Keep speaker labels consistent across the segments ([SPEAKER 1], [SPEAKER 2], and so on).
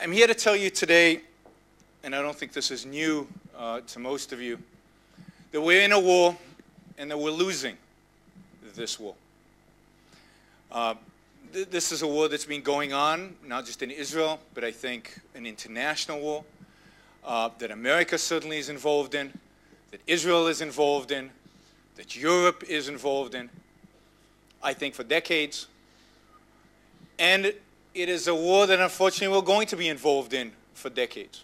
[SPEAKER 1] I'm here to tell you today, and I don't think this is new to most of you, that we're in a war and that we're losing this war. This is a war that's been going on, not just in Israel, but I think an international war that America certainly is involved in, that Israel is involved in, that Europe is involved in, I think for decades. And it is a war that unfortunately we're going to be involved in for decades.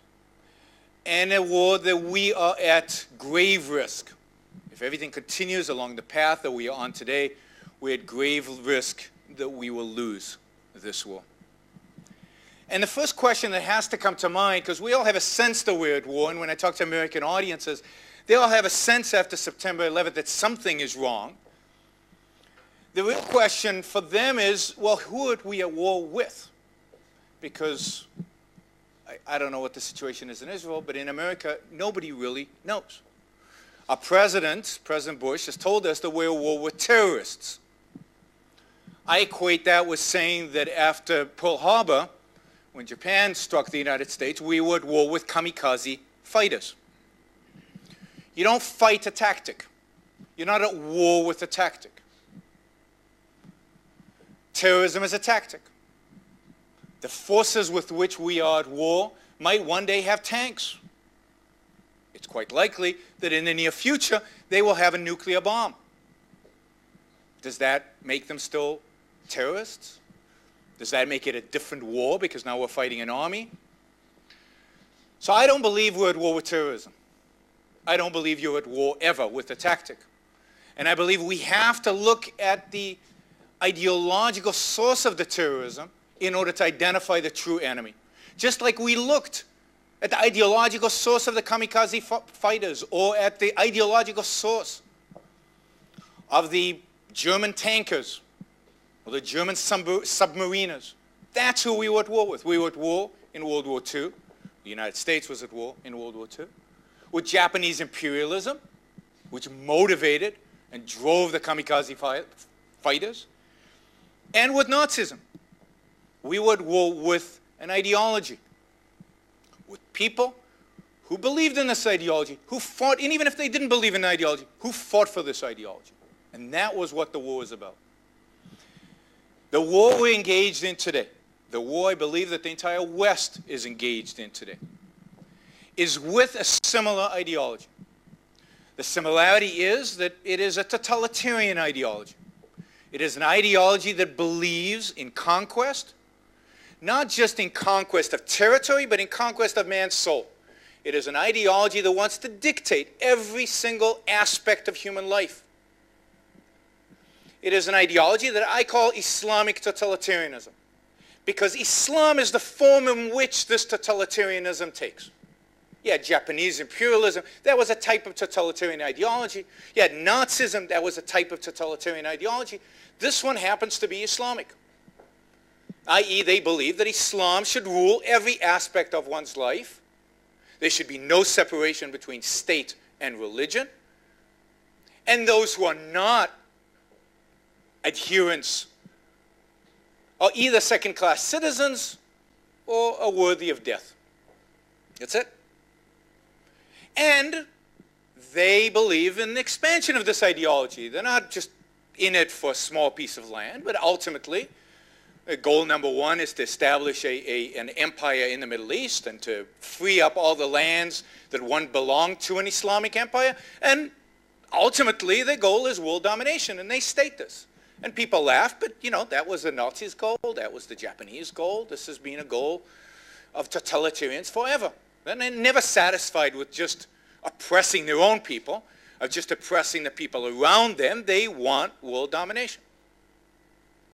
[SPEAKER 1] And a war that we are at grave risk. If everything continues along the path that we are on today, we're at grave risk that we will lose this war. And the first question that has to come to mind, because we all have a sense that we're at war, and when I talk to American audiences, they all have a sense after September 11th that something is wrong. The real question for them is, well, who are we at war with? Because I don't know what the situation is in Israel, but in America, nobody really knows. Our president, President Bush, has told us that we're at war with terrorists. I equate that with saying that after Pearl Harbor, when Japan struck the United States, we were at war with kamikaze fighters. You don't fight a tactic. You're not at war with a tactic. Terrorism is a tactic. The forces with which we are at war might one day have tanks. It's quite likely that in the near future they will have a nuclear bomb. Does that make them still terrorists? Does that make it a different war because now we're fighting an army? So I don't believe we're at war with terrorism. I don't believe you're at war ever with a tactic. And I believe we have to look at the ideological source of the terrorism in order to identify the true enemy. Just like we looked at the ideological source of the kamikaze fighters, or at the ideological source of the German tankers, or the German submariners. That's who we were at war with. We were at war in World War II. The United States was at war in World War II. With Japanese imperialism, which motivated and drove the kamikaze fighters. And with Nazism. We were at war with an ideology. With people who believed in this ideology, who fought, and even if they didn't believe in the ideology, who fought for this ideology. And that was what the war was about. The war we're engaged in today, the war I believe that the entire West is engaged in today, is with a similar ideology. The similarity is that it is a totalitarian ideology. It is an ideology that believes in conquest, not just in conquest of territory, but in conquest of man's soul. It is an ideology that wants to dictate every single aspect of human life. It is an ideology that I call Islamic totalitarianism, because Islam is the form in which this totalitarianism takes. You had Japanese imperialism, that was a type of totalitarian ideology. You had Nazism, that was a type of totalitarian ideology. This one happens to be Islamic. I.e., they believe that Islam should rule every aspect of one's life. There should be no separation between state and religion. And those who are not adherents are either second-class citizens or are worthy of death. That's it. And they believe in the expansion of this ideology. They're not just in it for a small piece of land, but ultimately, goal number one is to establish an empire in the Middle East and to free up all the lands that once belonged to an Islamic empire. And ultimately, their goal is world domination, and they state this. And people laugh, but you know, that was the Nazis' goal, that was the Japanese goal. This has been a goal of totalitarians forever. And they're never satisfied with just oppressing their own people, of just oppressing the people around them. They want world domination.